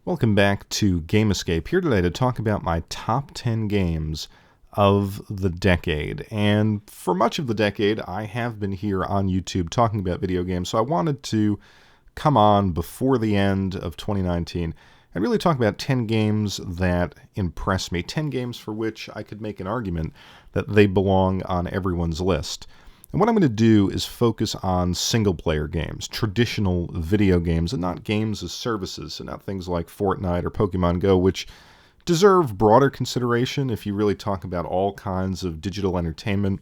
Welcome back to Game Escape. Here today to talk about my top 10 games of the decade. And for much of the decade, I have been here on YouTube talking about video games, so I wanted to come on before the end of 2019 and really talk about 10 games that impressed me, 10 games for which I could make an argument that they belong on everyone's list. And what I'm going to do is focus on single-player games, traditional video games, and not games as services, and not things like Fortnite or Pokemon Go, which deserve broader consideration if you really talk about all kinds of digital entertainment.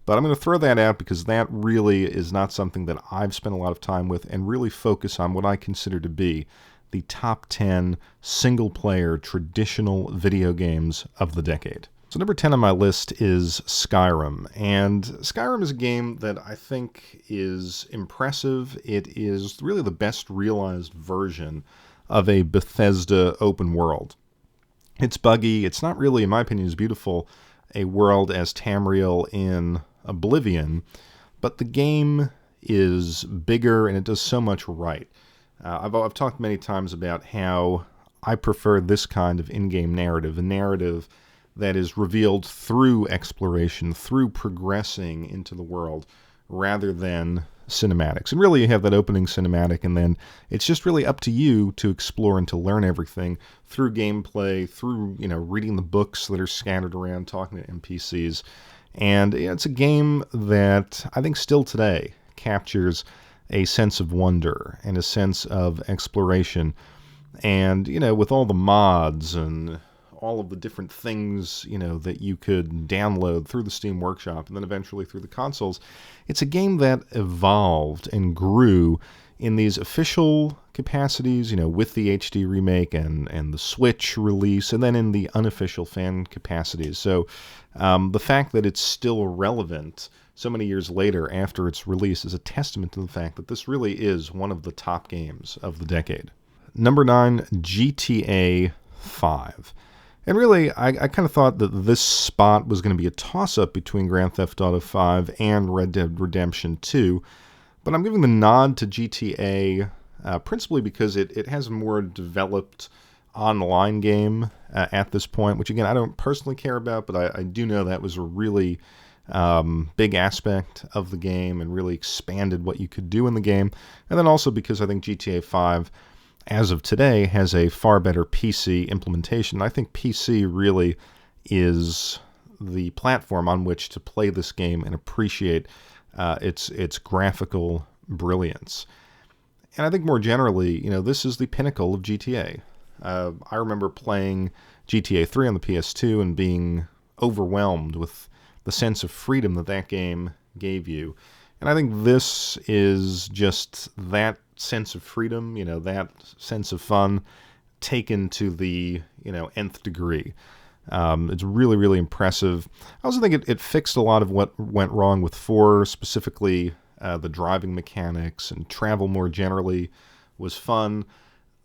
But I'm going to throw that out because that really is not something that I've spent a lot of time with, and really focus on what I consider to be the top 10 single-player traditional video games of the decade. So number 10 on my list is Skyrim, and Skyrim is a game that I think is impressive. It is really the best realized version of a Bethesda open world. It's buggy, it's not really, in my opinion, as beautiful a world as Tamriel in Oblivion, but the game is bigger and it does so much right. I've talked many times about how I prefer this kind of in-game narrative, a narrative that is revealed through exploration, through progressing into the world, rather than cinematics. And really, you have that opening cinematic, and then it's just really up to you to explore and to learn everything through gameplay, through reading the books that are scattered around, talking to NPCs. And it's a game that I think still today captures a sense of wonder and a sense of exploration. And, with all the mods and all of the different things, that you could download through the Steam Workshop and then eventually through the consoles, it's a game that evolved and grew in these official capacities, with the HD remake and the Switch release, and then in the unofficial fan capacities. So the fact that it's still relevant so many years later after its release is a testament to the fact that this really is one of the top games of the decade. Number 9, GTA 5. And really, I kind of thought that this spot was going to be a toss-up between Grand Theft Auto 5 and Red Dead Redemption 2, but I'm giving the nod to GTA principally because it has a more developed online game at this point, which again, I don't personally care about, but I do know that was a really big aspect of the game and really expanded what you could do in the game. And then also because I think GTA 5 as of today, has a far better PC implementation. I think PC really is the platform on which to play this game and appreciate its graphical brilliance. And I think more generally, this is the pinnacle of GTA. I remember playing GTA 3 on the PS2 and being overwhelmed with the sense of freedom that game gave you. And I think this is just that sense of freedom, that sense of fun taken to the, nth degree. It's really, really impressive. I also think it fixed a lot of what went wrong with 4, specifically the driving mechanics, and travel more generally was fun.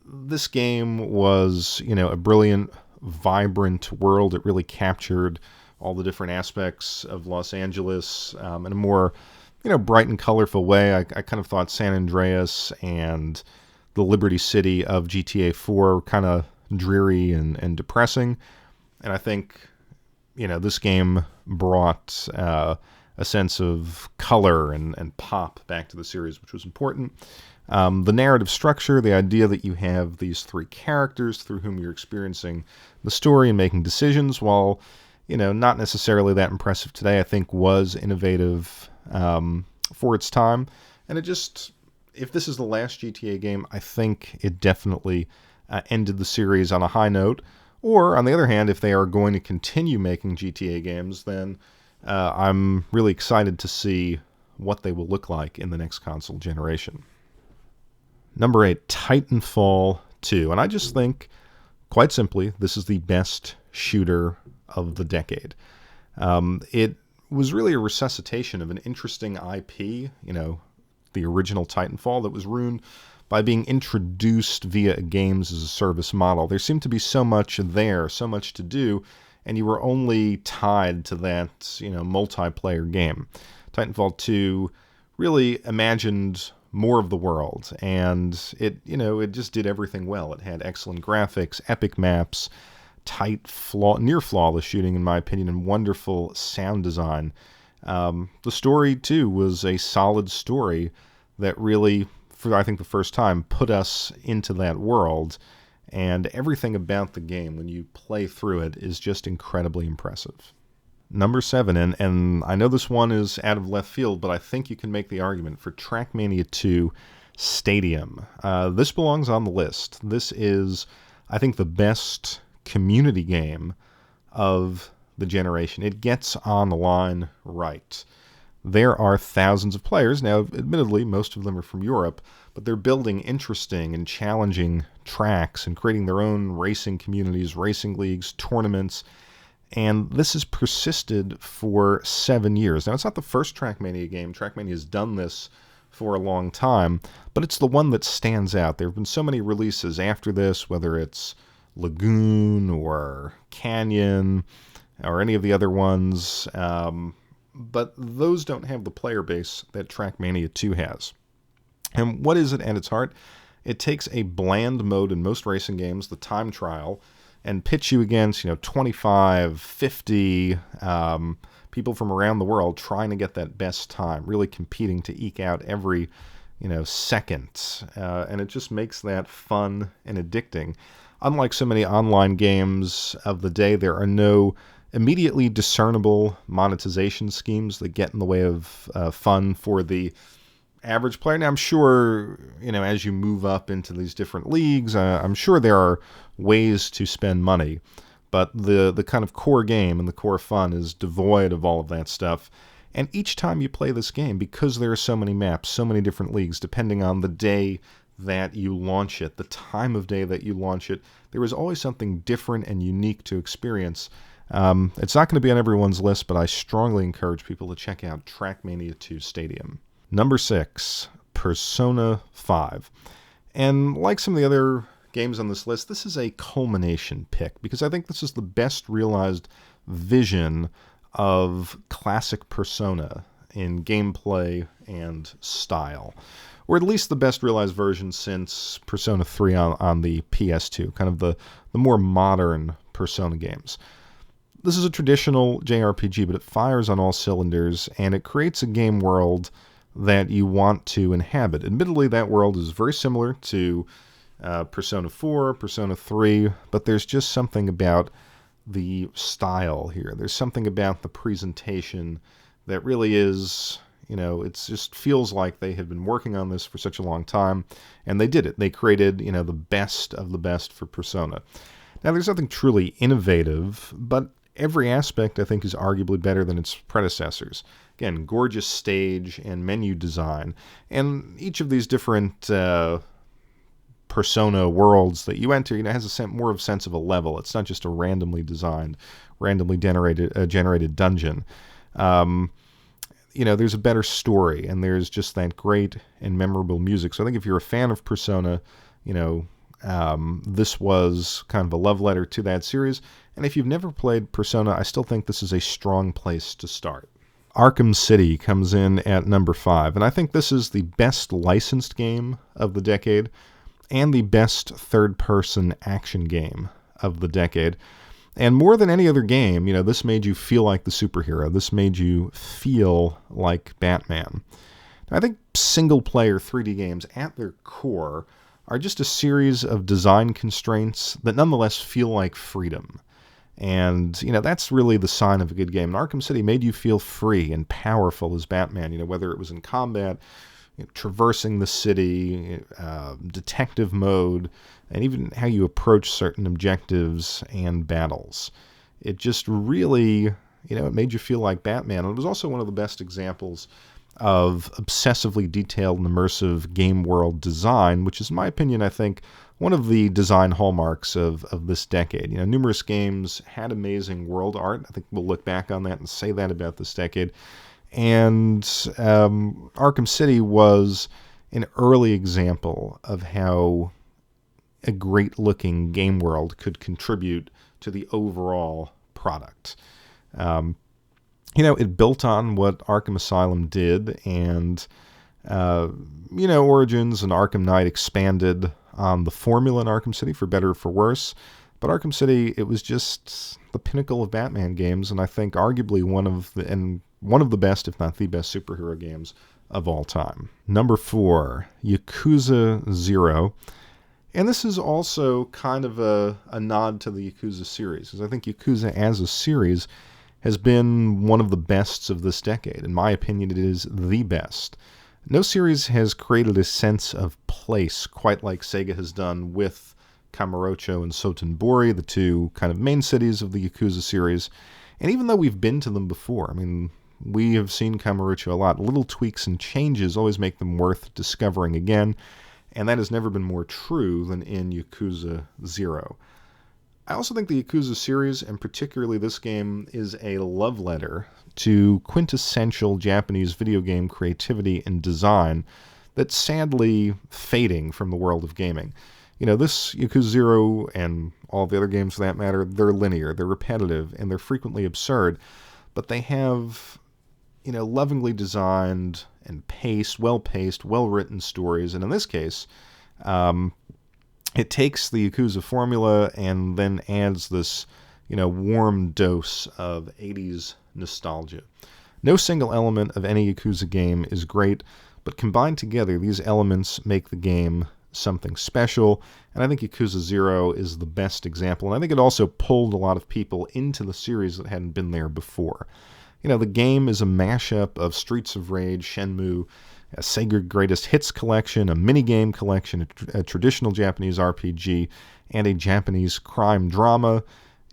This game was, a brilliant, vibrant world. It really captured all the different aspects of Los Angeles in a more bright and colorful way. I kind of thought San Andreas and the Liberty City of GTA 4 were kind of dreary and depressing. And I think, this game brought a sense of color and pop back to the series, which was important. The narrative structure, the idea that you have these 3 characters through whom you're experiencing the story and making decisions, while, not necessarily that impressive today, I think was innovative for its time. And it just, if this is the last GTA game, I think it definitely ended the series on a high note. Or, on the other hand, if they are going to continue making GTA games, then I'm really excited to see what they will look like in the next console generation. Number 8, Titanfall 2. And I just think, quite simply, this is the best shooter of the decade. It was really a resuscitation of an interesting IP, the original Titanfall, that was ruined by being introduced via a games as a service model. There seemed to be so much there, so much to do, and you were only tied to that, multiplayer game. Titanfall 2 really imagined more of the world. And it just did everything well. It had excellent graphics, epic maps, tight, near flawless shooting, in my opinion, and wonderful sound design. The story, too, was a solid story that really, for I think the first time, put us into that world. And everything about the game, when you play through it, is just incredibly impressive. Number 7, and I know this one is out of left field, but I think you can make the argument for TrackMania 2 Stadium. This belongs on the list. This is, I think, the best community game of the generation. It gets on the line right. There are thousands of players. Now, admittedly, most of them are from Europe, but they're building interesting and challenging tracks and creating their own racing communities, racing leagues, tournaments, and this has persisted for 7 years. Now, it's not the first TrackMania game. TrackMania has done this for a long time, but it's the one that stands out. There have been so many releases after this, whether it's Lagoon or Canyon or any of the other ones, but those don't have the player base that TrackMania 2 has. And what is it at its heart? It takes a bland mode in most racing games, the time trial, and pits you against 25, 50 people from around the world trying to get that best time, really competing to eke out every second. And it just makes that fun and addicting. Unlike so many online games of the day, there are no immediately discernible monetization schemes that get in the way of fun for the average player. Now, I'm sure, as you move up into these different leagues, I'm sure there are ways to spend money, but the kind of core game and the core fun is devoid of all of that stuff. And each time you play this game, because there are so many maps, so many different leagues, depending on the day that you launch it, the time of day that you launch it, there is always something different and unique to experience. It's not going to be on everyone's list, but I strongly encourage people to check out TrackMania 2 Stadium. Number 6, Persona 5. And like some of the other games on this list, this is a culmination pick, because I think this is the best realized vision of classic Persona in gameplay and style. Or at least the best realized version since Persona 3 on the PS2, kind of the more modern Persona games. This is a traditional JRPG, but it fires on all cylinders, and it creates a game world that you want to inhabit. Admittedly, that world is very similar to Persona 4, Persona 3, but there's just something about the style here. There's something about the presentation that really is, it just feels like they have been working on this for such a long time, and they did it. They created, the best of the best for Persona. Now, there's nothing truly innovative, but every aspect, I think, is arguably better than its predecessors. Again, gorgeous stage and menu design. And each of these different Persona worlds that you enter, has more of a sense of a level. It's not just a randomly designed, randomly generated dungeon. There's a better story, and there's just that great and memorable music. So I think if you're a fan of Persona, this was kind of a love letter to that series. And if you've never played Persona, I still think this is a strong place to start. Arkham City comes in at number 5, and I think this is the best licensed game of the decade and the best third-person action game of the decade. And more than any other game, this made you feel like the superhero. This made you feel like Batman. I think single-player 3D games at their core are just a series of design constraints that nonetheless feel like freedom. And, that's really the sign of a good game. And Arkham City made you feel free and powerful as Batman, whether it was in combat, traversing the city, detective mode, and even how you approach certain objectives and battles. It just really, it made you feel like Batman. And it was also one of the best examples of obsessively detailed and immersive game world design, which is, in my opinion, I think, one of the design hallmarks of this decade. Numerous games had amazing world art. I think we'll look back on that and say that about this decade. And Arkham City was an early example of how a great-looking game world could contribute to the overall product. It built on what Arkham Asylum did, and Uh, Origins and Arkham Knight expanded on the formula in Arkham City, for better or for worse. But Arkham City, it was just the pinnacle of Batman games, and I think arguably one of the best, if not the best, superhero games of all time. Number 4, Yakuza Zero. And this is also kind of a nod to the Yakuza series, because I think Yakuza as a series has been one of the bests of this decade. In my opinion, it is the best. No series has created a sense of place quite like Sega has done with Kamurocho and Sotenbori, the two kind of main cities of the Yakuza series. And even though we've been to them before, we have seen Kamurocho a lot, little tweaks and changes always make them worth discovering again, and that has never been more true than in Yakuza Zero. I also think the Yakuza series, and particularly this game, is a love letter to quintessential Japanese video game creativity and design that's sadly fading from the world of gaming. This Yakuza Zero and all the other games for that matter, they're linear, they're repetitive, and they're frequently absurd, but they have, lovingly designed and well-paced, well-written stories, and in this case, it takes the Yakuza formula and then adds this, warm dose of 80s nostalgia. No single element of any Yakuza game is great, but combined together, these elements make the game something special, and I think Yakuza Zero is the best example, and I think it also pulled a lot of people into the series that hadn't been there before. The game is a mashup of Streets of Rage, Shenmue, a Sega Greatest Hits collection, a minigame collection, a traditional Japanese RPG, and a Japanese crime drama.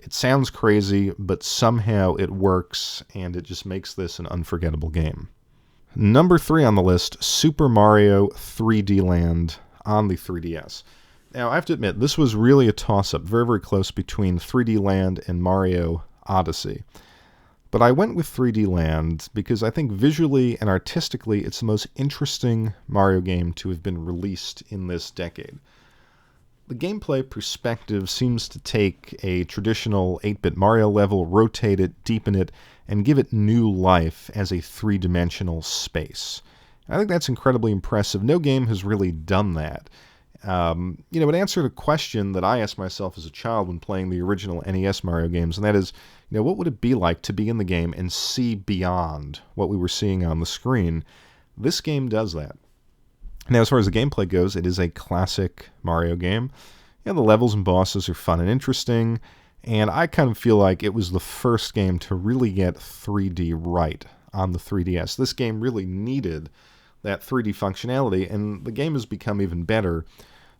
It sounds crazy, but somehow it works, and it just makes this an unforgettable game. Number 3 on the list, Super Mario 3D Land on the 3DS. Now, I have to admit, this was really a toss-up, very, very close between 3D Land and Mario Odyssey. But I went with 3D Land because I think visually and artistically it's the most interesting Mario game to have been released in this decade. The gameplay perspective seems to take a traditional 8-bit Mario level, rotate it, deepen it, and give it new life as a three-dimensional space. I think that's incredibly impressive. No game has really done that. It answered a question that I asked myself as a child when playing the original NES Mario games, and that is, what would it be like to be in the game and see beyond what we were seeing on the screen? This game does that. Now, as far as the gameplay goes, it is a classic Mario game. The levels and bosses are fun and interesting, and I kind of feel like it was the first game to really get 3D right on the 3DS. This game really needed that 3D functionality, and the game has become even better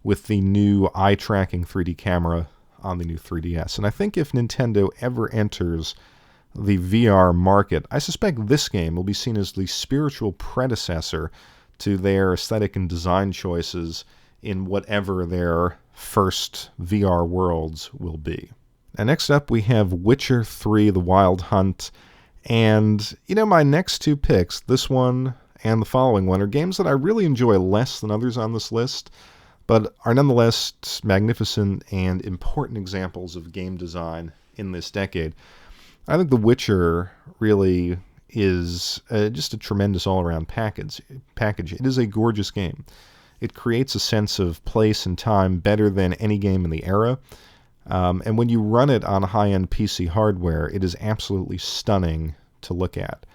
with the new eye-tracking 3D camera on the new 3DS. And I think if Nintendo ever enters the VR market, I suspect this game will be seen as the spiritual predecessor to their aesthetic and design choices in whatever their first VR worlds will be. And next up, we have Witcher 3: The Wild Hunt. And, my next two picks, this one and the following one, are games that I really enjoy less than others on this list, but are nonetheless magnificent and important examples of game design in this decade. I think The Witcher really is just a tremendous all-around package. It is a gorgeous game. It creates a sense of place and time better than any game in the era. And when you run it on high-end PC hardware, it is absolutely stunning to look at.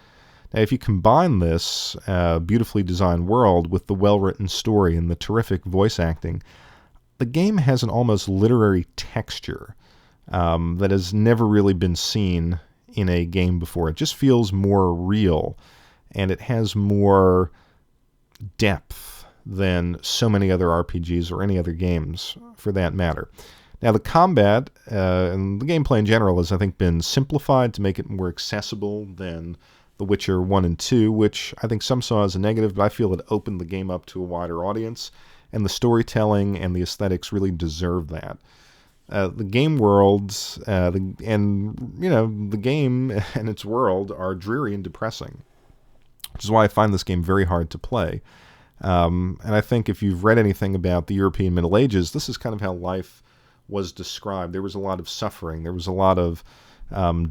Now, if you combine this beautifully designed world with the well-written story and the terrific voice acting, the game has an almost literary texture that has never really been seen in a game before. It just feels more real, and it has more depth than so many other RPGs or any other games, for that matter. Now, the combat and the gameplay in general has, I think, been simplified to make it more accessible than The Witcher 1 and 2, which I think some saw as a negative, but I feel it opened the game up to a wider audience, and the storytelling and the aesthetics really deserve that. The game worlds, the game and its world are dreary and depressing, which is why I find this game very hard to play. And I think if you've read anything about the European Middle Ages, this is kind of how life was described. There was a lot of suffering. There was a lot of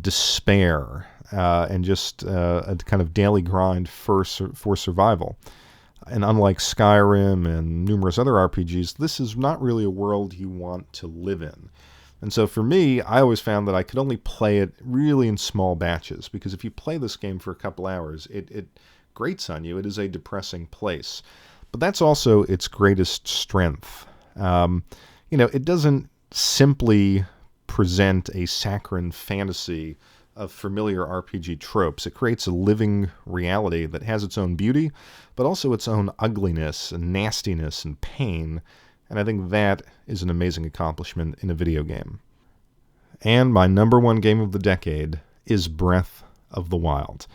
despair and just a kind of daily grind for survival. And unlike Skyrim and numerous other RPGs, this is not really a world you want to live in. And so for me, I always found that I could only play it really in small batches, because if you play this game for a couple hours, it grates on you. It is a depressing place. But that's also its greatest strength. It doesn't simply present a saccharine fantasy of familiar RPG tropes. It creates a living reality that has its own beauty, but also its own ugliness and nastiness and pain. And I think that is an amazing accomplishment in a video game. And my number one game of the decade is Breath of the Wild.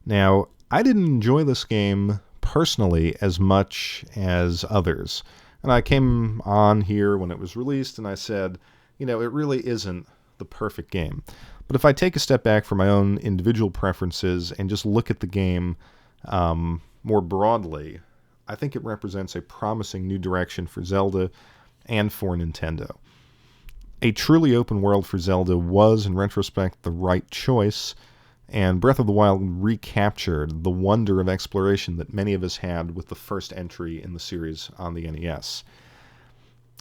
Now, I didn't enjoy this game personally as much as others. And I came on here when it was released and I said, it really isn't the perfect game. But if I take a step back from my own individual preferences and just look at the game more broadly, I think it represents a promising new direction for Zelda and for Nintendo. A truly open world for Zelda was, in retrospect, the right choice, and Breath of the Wild recaptured the wonder of exploration that many of us had with the first entry in the series on the NES.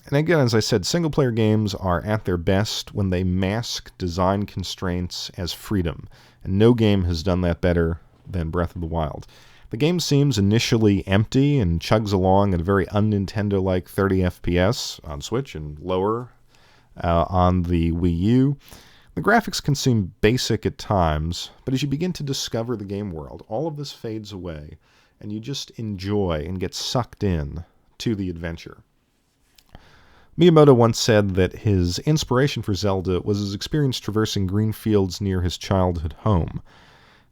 And again, as I said, single-player games are at their best when they mask design constraints as freedom, and no game has done that better than Breath of the Wild. The game seems initially empty and chugs along at a very un-Nintendo-like 30 FPS on Switch and lower on the Wii U. The graphics can seem basic at times, but as you begin to discover the game world, all of this fades away, and you just enjoy and get sucked in to the adventure. Miyamoto once said that his inspiration for Zelda was his experience traversing green fields near his childhood home.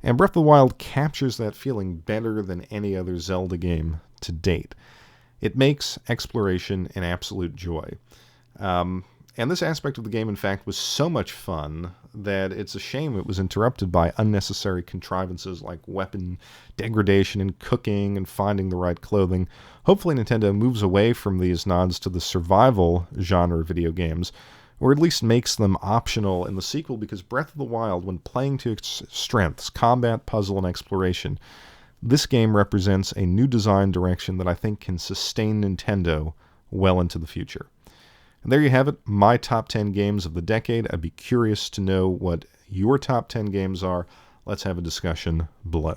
And Breath of the Wild captures that feeling better than any other Zelda game to date. It makes exploration an absolute joy. And this aspect of the game, in fact, was so much fun that it's a shame it was interrupted by unnecessary contrivances like weapon degradation and cooking and finding the right clothing. Hopefully Nintendo moves away from these nods to the survival genre of video games, or at least makes them optional in the sequel, because Breath of the Wild, when playing to its strengths, combat, puzzle, and exploration, this game represents a new design direction that I think can sustain Nintendo well into the future. And there you have it, my top 10 games of the decade. I'd be curious to know what your top 10 games are. Let's have a discussion below.